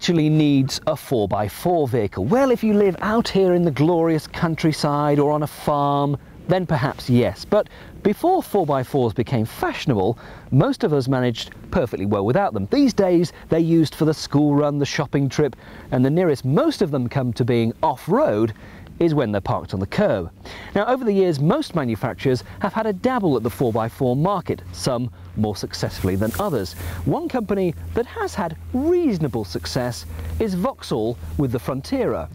actually needs a 4x4 vehicle? Well, if you live out here in the glorious countryside or on a farm, then perhaps yes. But before 4x4s became fashionable, most of us managed perfectly well without them. These days, they're used for the school run, the shopping trip, and the nearest most of them come to being off-road is when they're parked on the curb. Now, over the years, most manufacturers have had a dabble at the 4x4 market, some more successfully than others. One company that has had reasonable success is Vauxhall with the Frontera.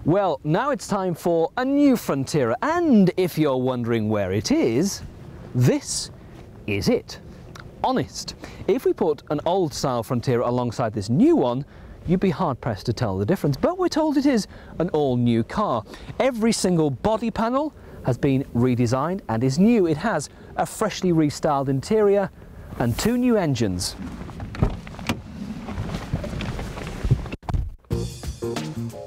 Well, now it's time for a new Frontera, and if you're wondering where it is, this is it. Honest, if we put an old-style Frontera alongside this new one, you'd be hard-pressed to tell the difference, but we're told it is an all-new car. Every single body panel has been redesigned and is new. It has a freshly restyled interior and 2 new engines.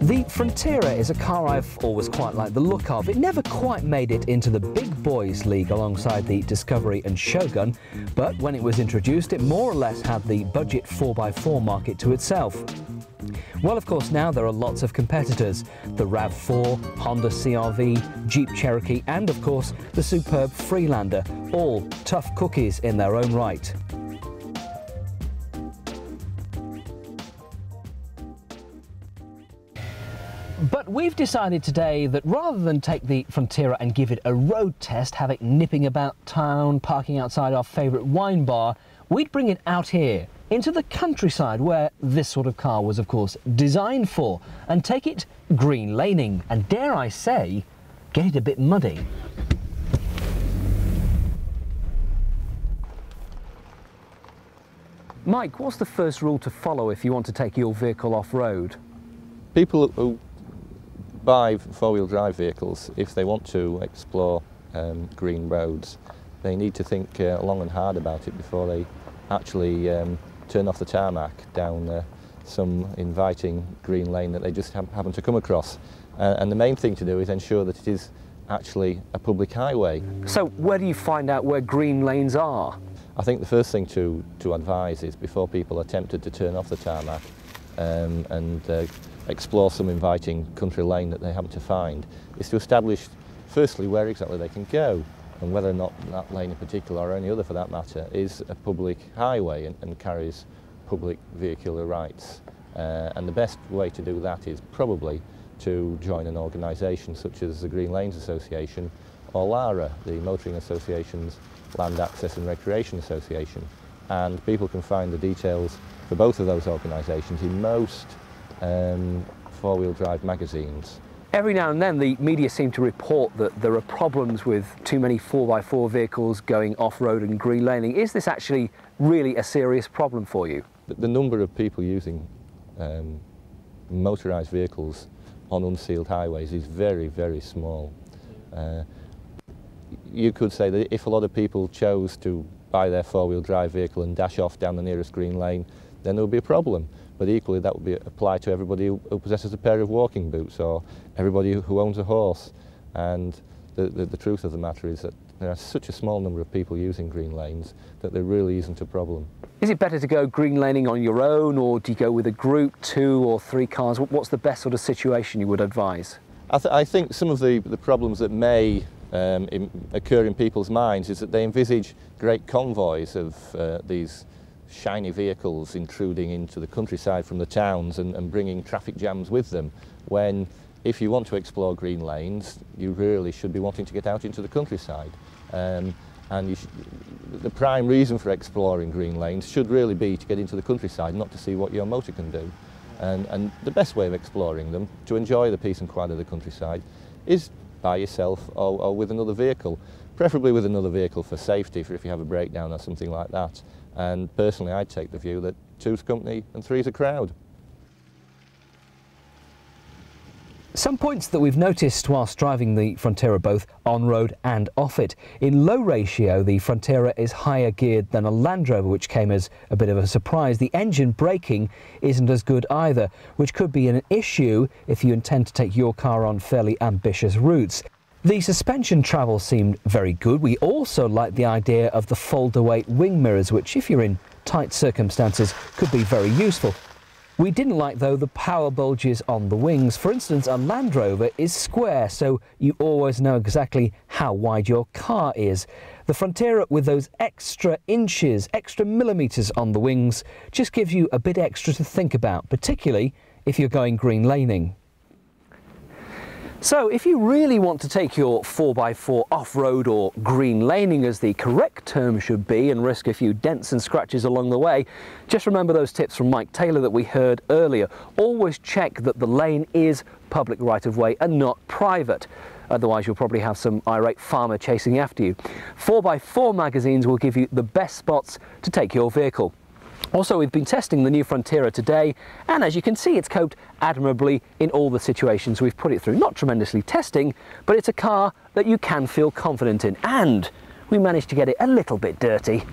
The Frontera is a car I've always quite liked the look of. It never quite made it into the big boys league alongside the Discovery and Shogun, but when it was introduced, it more or less had the budget 4x4 market to itself. Well, of course, now there are lots of competitors. The RAV4, Honda CR-V, Jeep Cherokee, and of course, the superb Freelander, all tough cookies in their own right. But we've decided today that rather than take the Frontera and give it a road test, have it nipping about town, parking outside our favourite wine bar, we'd bring it out here, into the countryside where this sort of car was, of course, designed for, and take it green laning, and dare I say, get it a bit muddy. Mike, what's the first rule to follow if you want to take your vehicle off-road? People who buy four-wheel drive vehicles, if they want to explore green roads, they need to think long and hard about it before they actually turn off the tarmac down some inviting green lane that they just happen to come across. And the main thing to do is ensure that it is actually a public highway. So where do you find out where green lanes are? I think the first thing to advise is, before people are tempted to turn off the tarmac and explore some inviting country lane that they happen to find, is to establish firstly where exactly they can go, and whether or not that lane in particular, or any other for that matter, is a public highway and carries public vehicular rights. And the best way to do that is probably to join an organisation such as the Green Lanes Association, or LARA, the Motoring Association's Land Access and Recreation Association. And people can find the details for both of those organisations in most four-wheel drive magazines. Every now and then the media seem to report that there are problems with too many 4x4 vehicles going off-road and green laning. Is this actually really a serious problem for you? The number of people using motorised vehicles on unsealed highways is very, very small. You could say that if a lot of people chose to buy their four-wheel drive vehicle and dash off down the nearest green lane, then there would be a problem. But equally, that would apply to everybody who possesses a pair of walking boots, or everybody who owns a horse. And the truth of the matter is that there are such a small number of people using green lanes that there really isn't a problem. Is it better to go green laning on your own, or do you go with a group, 2 or 3 cars? What's the best sort of situation you would advise? I think some of the problems that may occur in people's minds is that they envisage great convoys of these shiny vehicles intruding into the countryside from the towns and bringing traffic jams with them, when if you want to explore green lanes, you really should be wanting to get out into the countryside. And the prime reason for exploring green lanes should really be to get into the countryside, not to see what your motor can do. And the best way of exploring them, to enjoy the peace and quiet of the countryside, is by yourself or with another vehicle, preferably with another vehicle for safety, for if you have a breakdown or something like that. And personally, I'd take the view that 2's company and 3's a crowd. Some points that we've noticed whilst driving the Frontera, both on-road and off it. In low ratio, the Frontera is higher geared than a Land Rover, which came as a bit of a surprise. The engine braking isn't as good either, which could be an issue if you intend to take your car on fairly ambitious routes. The suspension travel seemed very good. We also liked the idea of the fold-away wing mirrors, which, if you're in tight circumstances, could be very useful. We didn't like, though, the power bulges on the wings. For instance, a Land Rover is square, so you always know exactly how wide your car is. The Frontera, with those extra inches, extra millimetres on the wings, just gives you a bit extra to think about, particularly if you're going green laning. So if you really want to take your 4x4 off-road, or green laning as the correct term should be, and risk a few dents and scratches along the way, just remember those tips from Mike Taylor that we heard earlier. Always check that the lane is public right-of-way and not private. Otherwise you'll probably have some irate farmer chasing after you. 4x4 magazines will give you the best spots to take your vehicle. Also, we've been testing the new Frontera today, and as you can see, it's coped admirably in all the situations we've put it through. Not tremendously testing, but it's a car that you can feel confident in, and we managed to get it a little bit dirty.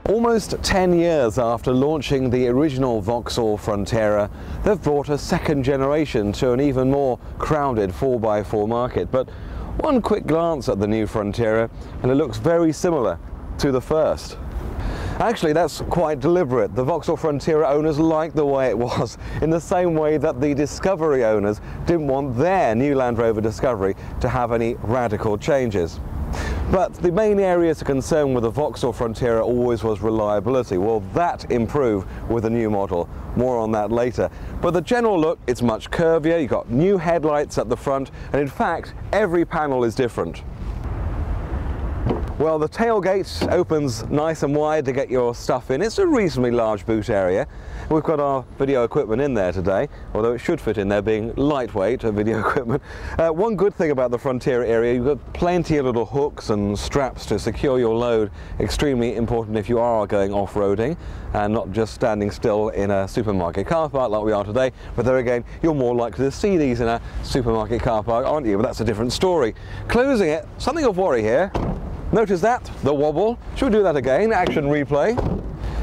Almost 10 years after launching the original Vauxhall Frontera, they've brought a second generation to an even more crowded 4x4 market. But one quick glance at the new Frontera and it looks very similar to the first. Actually, that's quite deliberate. The Vauxhall Frontera owners like the way it was, in the same way that the Discovery owners didn't want their new Land Rover Discovery to have any radical changes. But the main area to concern with the Vauxhall Frontera always was reliability. Well, that improved with the new model. More on that later. But the general look, it's much curvier. You've got new headlights at the front, and in fact, every panel is different. Well, the tailgate opens nice and wide to get your stuff in. It's a reasonably large boot area. We've got our video equipment in there today, although it should fit in there being lightweight video equipment. One good thing about the Frontera area, you've got plenty of little hooks and straps to secure your load. Extremely important if you are going off-roading and not just standing still in a supermarket car park like we are today. But there again, you're more likely to see these in a supermarket car park, aren't you? But that's a different story. Closing it, something of worry here. Notice that? The wobble. Should we do that again? Action replay.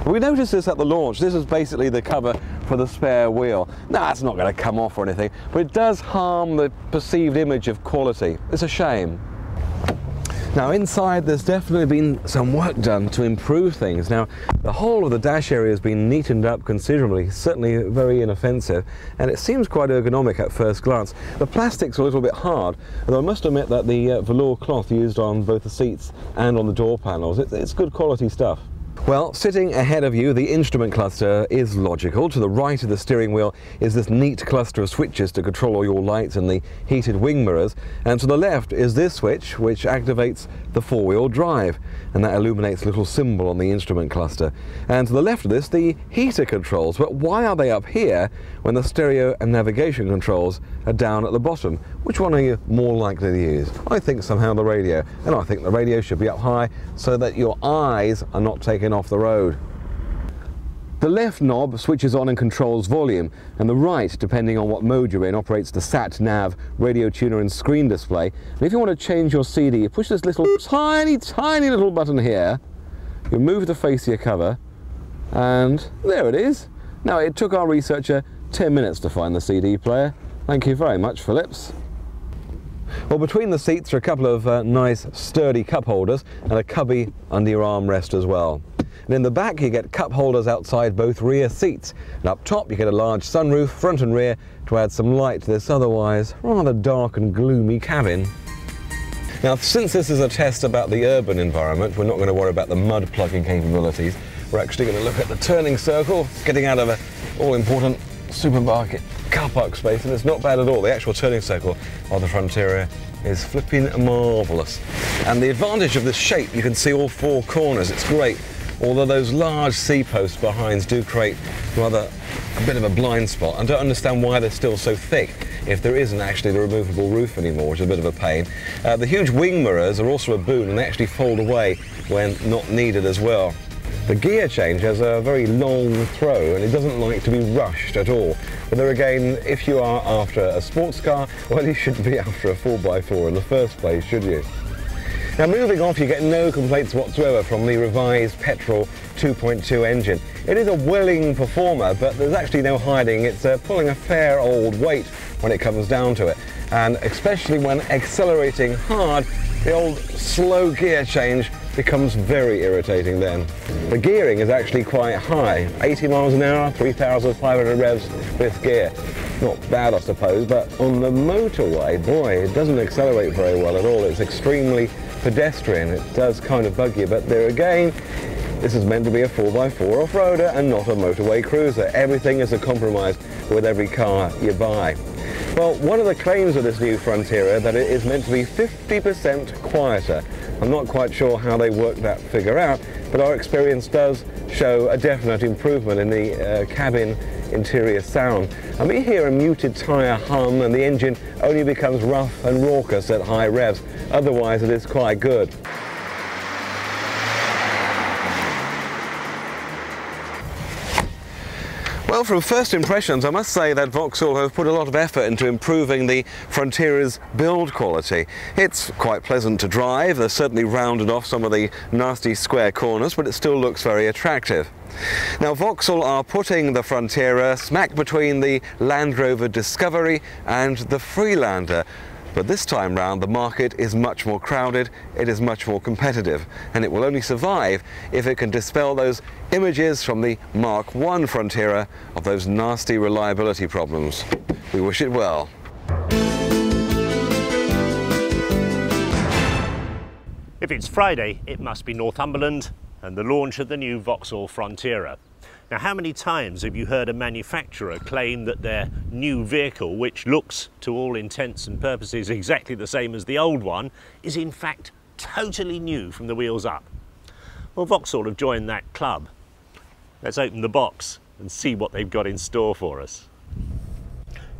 We noticed this at the launch. This is basically the cover for the spare wheel. Now, that's not going to come off or anything, but it does harm the perceived image of quality. It's a shame. Now, inside there's definitely been some work done to improve things. Now, the whole of the dash area has been neatened up considerably, certainly very inoffensive, and it seems quite ergonomic at first glance. The plastic's a little bit hard, although I must admit that the velour cloth used on both the seats and on the door panels, it's good quality stuff. Well, sitting ahead of you, the instrument cluster is logical. To the right of the steering wheel is this neat cluster of switches to control all your lights and the heated wing mirrors. And to the left is this switch, which activates the four-wheel drive, and that illuminates a little symbol on the instrument cluster. And to the left of this, the heater controls. But why are they up here when the stereo and navigation controls are down at the bottom? Which one are you more likely to use? I think somehow the radio, and I think the radio should be up high so that your eyes are not taken off the road. The left knob switches on and controls volume, and the right, depending on what mode you're in, operates the sat-nav, radio tuner and screen display. And if you want to change your CD, you push this little tiny little button here, you move the face of your cover, and there it is. Now, it took our researcher 10 minutes to find the CD player. Thank you very much, Phillips. Well, between the seats are a couple of nice sturdy cup holders and a cubby under your armrest as well. And in the back you get cup holders outside both rear seats, and up top you get a large sunroof, front and rear, to add some light to this otherwise rather dark and gloomy cabin. Now, since this is a test about the urban environment, we're not going to worry about the mud plugging capabilities. We're actually going to look at the turning circle, getting out of an all-important supermarket car park space, and it's not bad at all. The actual turning circle of the Frontera is flipping marvellous. And the advantage of this shape, you can see all four corners, it's great. Although those large C-posts behind do create rather a bit of a blind spot. I don't understand why they're still so thick if there isn't actually the removable roof anymore, which is a bit of a pain. The huge wing mirrors are also a boon, and they actually fold away when not needed as well. The gear change has a very long throw, and it doesn't like to be rushed at all. But there again, if you are after a sports car, well, you shouldn't be after a 4x4 in the first place, should you? Now, moving off, you get no complaints whatsoever from the revised petrol 2.2 engine. It is a willing performer, but there's actually no hiding. It's pulling a fair old weight when it comes down to it. And especially when accelerating hard, the old slow gear change becomes very irritating then. The gearing is actually quite high, 80 miles an hour, 3,500 revs with gear. Not bad, I suppose, but on the motorway, boy, it doesn't accelerate very well at all. It's extremely pedestrian. It does kind of bug you, but there again, this is meant to be a 4x4 off-roader and not a motorway cruiser. Everything is a compromise with every car you buy. Well, one of the claims of this new Frontera that it is meant to be 50% quieter. I'm not quite sure how they worked that figure out, but our experience does show a definite improvement in the cabin interior sound. And we hear a muted tyre hum and the engine only becomes rough and raucous at high revs. Otherwise, it is quite good. Well, from first impressions, I must say that Vauxhall have put a lot of effort into improving the Frontera's build quality. It's quite pleasant to drive. They've certainly rounded off some of the nasty square corners, but it still looks very attractive. Now, Vauxhall are putting the Frontera smack between the Land Rover Discovery and the Freelander. But this time round, the market is much more crowded, it is much more competitive, and it will only survive if it can dispel those images from the Mark I Frontera of those nasty reliability problems. We wish it well. If it's Friday, it must be Northumberland and the launch of the new Vauxhall Frontera. Now, how many times have you heard a manufacturer claim that their new vehicle, which looks to all intents and purposes exactly the same as the old one, is in fact totally new from the wheels up? Well, Vauxhall have joined that club. Let's open the box and see what they've got in store for us.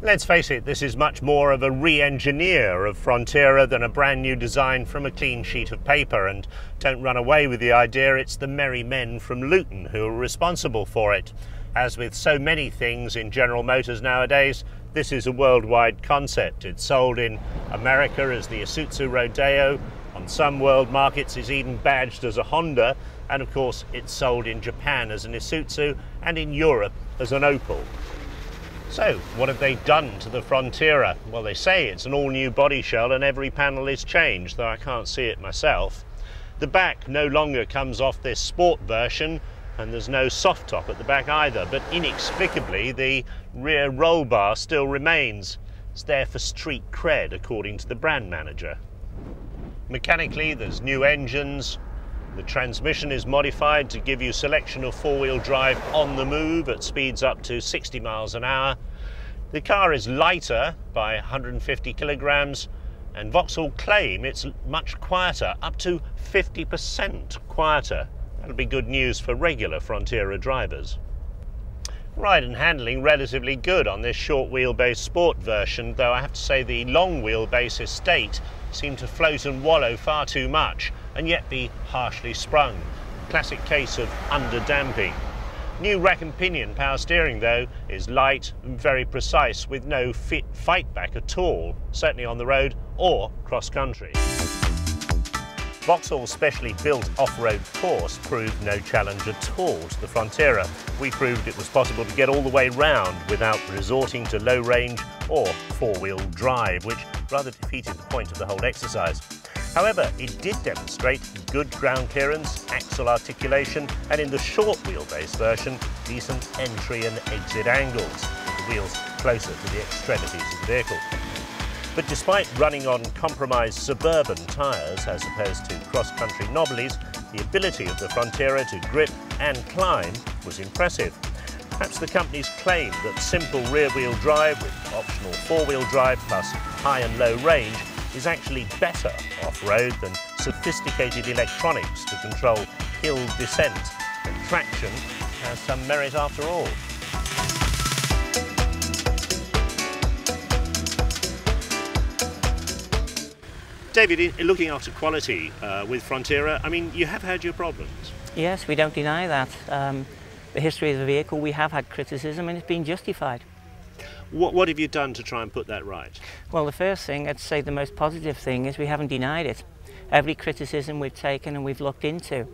Let's face it, this is much more of a re-engineer of Frontera than a brand new design from a clean sheet of paper, and don't run away with the idea it's the merry men from Luton who are responsible for it. As with so many things in General Motors nowadays, this is a worldwide concept. It's sold in America as the Isuzu Rodeo, on some world markets it's even badged as a Honda, and of course it's sold in Japan as an Isuzu and in Europe as an Opel. So, what have they done to the Frontera? Well, they say it's an all-new body shell and every panel is changed, though I can't see it myself. The back no longer comes off this sport version, and there's no soft top at the back either, but inexplicably the rear roll bar still remains. It's there for street cred, according to the brand manager. Mechanically, there's new engines. The transmission is modified to give you selection of four-wheel drive on the move at speeds up to 60 miles an hour. The car is lighter by 150 kilograms, and Vauxhall claim it's much quieter, up to 50% quieter. That'll be good news for regular Frontera drivers. Ride and handling relatively good on this short wheelbase sport version, though I have to say the long wheelbase estate seemed to float and wallow far too much and yet be harshly sprung. Classic case of under-damping. New rack and pinion power steering, though, is light and very precise with no fight back at all, certainly on the road or cross-country. Vauxhall's specially built off-road course proved no challenge at all to the Frontera. We proved it was possible to get all the way round without resorting to low range or four-wheel drive, which rather defeated the point of the whole exercise. However, it did demonstrate good ground clearance, axle articulation, and in the short wheelbase version, decent entry and exit angles, with the wheels closer to the extremities of the vehicle. But despite running on compromised suburban tyres as opposed to cross-country knobblies, the ability of the Frontera to grip and climb was impressive. Perhaps the company's claim that simple rear-wheel drive with optional four-wheel drive plus high and low range is actually better off-road than sophisticated electronics to control hill descent and traction has some merit after all. David, looking after quality with Frontera, I mean, you have had your problems. Yes, we don't deny that. The history of the vehicle, we have had criticism and it's been justified. What have you done to try and put that right? Well, the first thing, I'd say the most positive thing is we haven't denied it. Every criticism we've taken and we've looked into.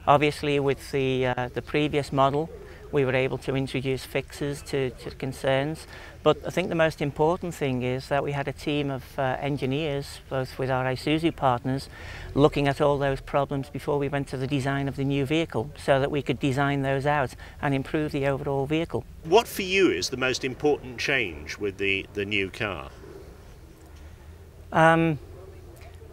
Obviously with the previous model, we were able to introduce fixes to concerns. But I think the most important thing is that we had a team of engineers, both with our Isuzu partners, looking at all those problems before we went to the design of the new vehicle, so that we could design those out and improve the overall vehicle. What for you is the most important change with the new car?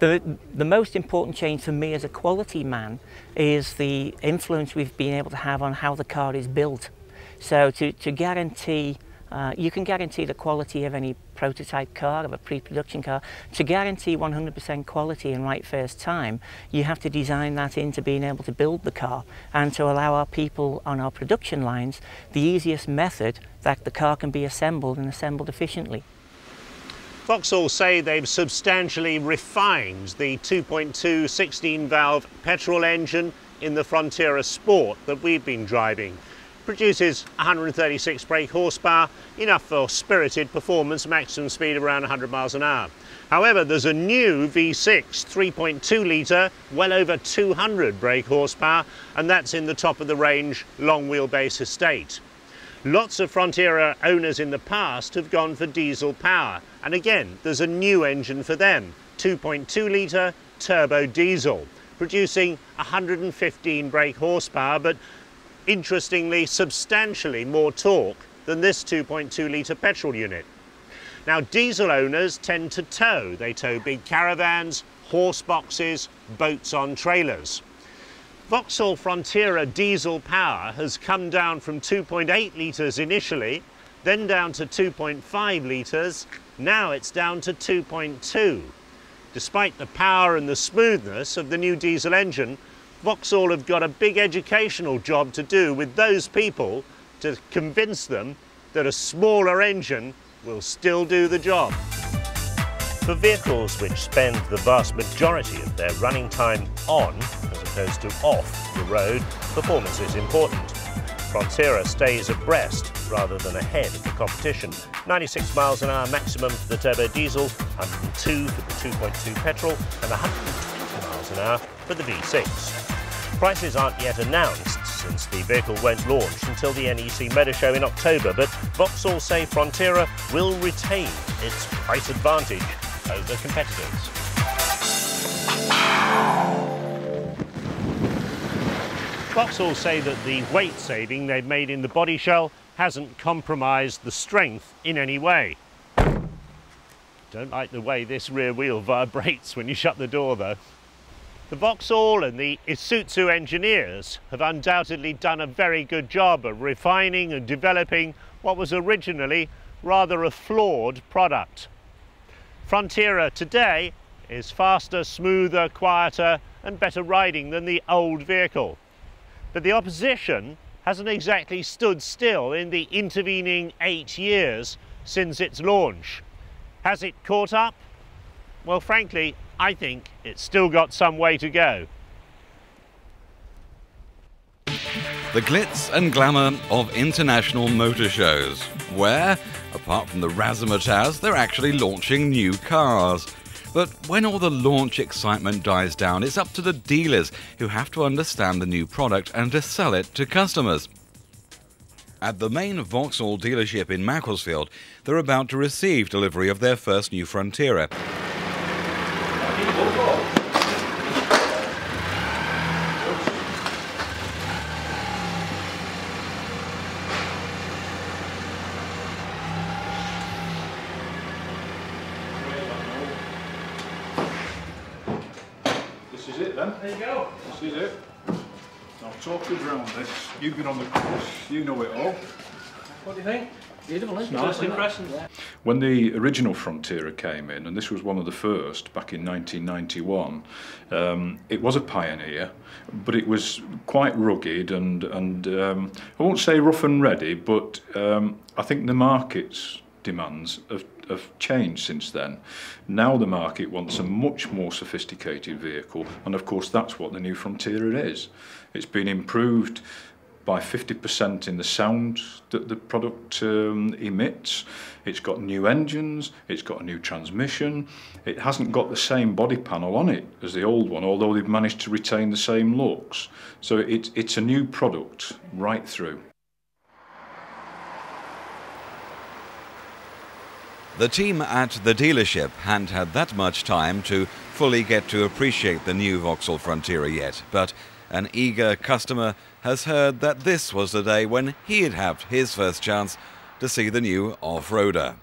The most important change for me as a quality man is the influence we've been able to have on how the car is built. So to guarantee, you can guarantee the quality of any prototype car, of a pre-production car. To guarantee 100% quality and right first time, you have to design that into being able to build the car and to allow our people on our production lines the easiest method that the car can be assembled and assembled efficiently. Vauxhall say they've substantially refined the 2.2 16-valve petrol engine in the Frontera Sport that we've been driving. Produces 136 brake horsepower, enough for spirited performance, maximum speed of around 100 miles an hour. However, there's a new V6 3.2 litre, well over 200 brake horsepower, and that's in the top of the range long wheelbase estate. Lots of Frontera owners in the past have gone for diesel power, and again there's a new engine for them, 2.2 litre turbo diesel, producing 115 brake horsepower, but interestingly substantially more torque than this 2.2 litre petrol unit. Now, diesel owners tend to tow. They tow big caravans, horse boxes, boats on trailers. Vauxhall Frontera diesel power has come down from 2.8 litres initially, then down to 2.5 litres, now it's down to 2.2. Despite the power and the smoothness of the new diesel engine, Vauxhall have got a big educational job to do with those people to convince them that a smaller engine will still do the job. For vehicles which spend the vast majority of their running time on, as opposed to off the road, performance is important. Frontera stays abreast rather than ahead of the competition. 96 miles an hour maximum for the turbo diesel, 102 for the 2.2 petrol, and 120 miles an hour for the V6. Prices aren't yet announced, since the vehicle won't launch until the NEC Motor Show in October, but Vauxhall say Frontera will retain its price advantage over competitors. Vauxhall say that the weight saving they've made in the body shell hasn't compromised the strength in any way. Don't like the way this rear wheel vibrates when you shut the door though. The Vauxhall and the Isuzu engineers have undoubtedly done a very good job of refining and developing what was originally rather a flawed product. Frontera today is faster, smoother, quieter and better riding than the old vehicle. But the opposition hasn't exactly stood still in the intervening 8 years since its launch. Has it caught up? Well, frankly, I think it's still got some way to go. The glitz and glamour of international motor shows, where, apart from the razzmatazz, they're actually launching new cars. But when all the launch excitement dies down, it's up to the dealers, who have to understand the new product and to sell it to customers. At the main Vauxhall dealership in Macclesfield, they're about to receive delivery of their first new Frontera. This is it then. There you go. This is it. I'll talk us around this. You've been on the course, you know it all. What do you think? Beautiful, isn't it? Nice impression. When the original Frontera came in, and this was one of the first back in 1991, it was a pioneer, but it was quite rugged and I won't say rough and ready, but I think the market's demands have changed since then. Now the market wants a much more sophisticated vehicle, and of course that's what the new Frontera is. It's been improved by 50% in the sound that the product emits. It's got new engines, it's got a new transmission. It hasn't got the same body panel on it as the old one, although they've managed to retain the same looks. So it's a new product right through. The team at the dealership hadn't had that much time to fully get to appreciate the new Vauxhall Frontera yet, but an eager customer has heard that this was the day when he'd have his first chance to see the new off-roader.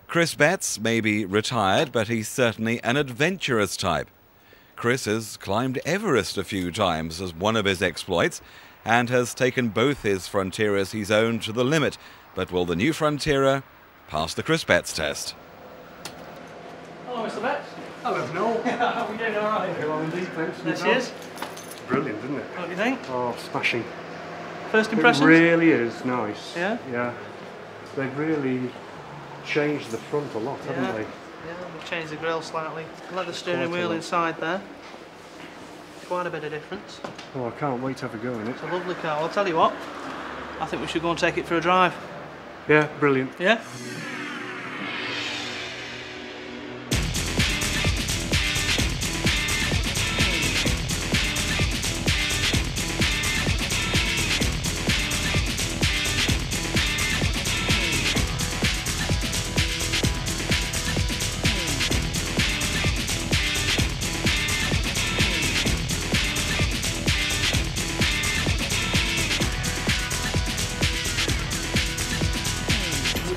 Chris Betts may be retired, but he's certainly an adventurous type. Chris has climbed Everest a few times as one of his exploits and has taken both his Fronteras he's owned to the limit. But will the new Frontera pass the Chris Betts test? Hello, Mr. Betts. Hello, Noel. How are we doing? All right? Hello, indeed, thanks. There she is. Brilliant, isn't it? What do you think? Oh, smashing. First impressions? It really is nice. Yeah? Yeah. They've really changed the front a lot, haven't they? Yeah, we've changed the grille slightly. Leather steering Quite a wheel lot. inside there. Quite a bit of difference. Oh, I can't wait to have a go in it. It's a lovely car. I'll tell you what, I think we should go and take it for a drive. Yeah, brilliant. Yeah?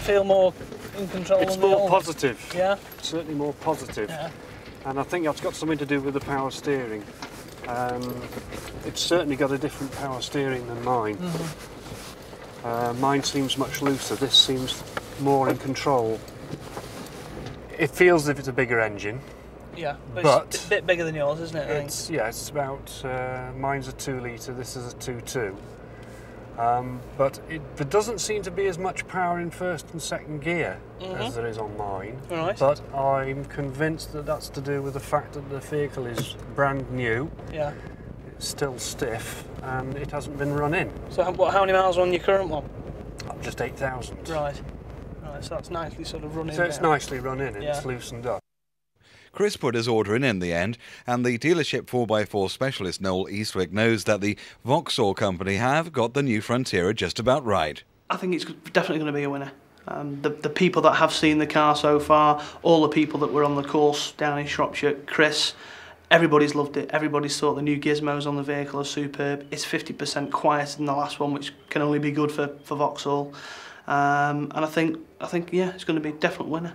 Feel more in control. It's more positive. Yeah? Certainly more positive. Yeah. And I think that's got something to do with the power steering. It's certainly got a different power steering than mine. Mine seems much looser. This seems more in control. It feels as if it's a bigger engine. Yeah, but it's a bit bigger than yours, isn't it? I think? It's about, mine's a 2 litre, this is a 2.2. But there doesn't seem to be as much power in first and second gear as there is on mine. Right. But I'm convinced that that's to do with the fact that the vehicle is brand new. Yeah. It's still stiff and it hasn't been run in. So how many miles are on your current one? Just 8,000. Right. Right, so that's nicely sort of run in. So it's now. nicely run in, it's loosened up. Chris put his order in the end, and the dealership 4x4 specialist Noel Eastwick knows that the Vauxhall company have got the new Frontera just about right. I think it's definitely going to be a winner. The people that have seen the car so far, all the people that were on the course down in Shropshire, Chris, everybody's loved it. Everybody's thought the new gizmos on the vehicle are superb. It's 50% quieter than the last one, which can only be good for Vauxhall. And I think, yeah, it's going to be a definite winner.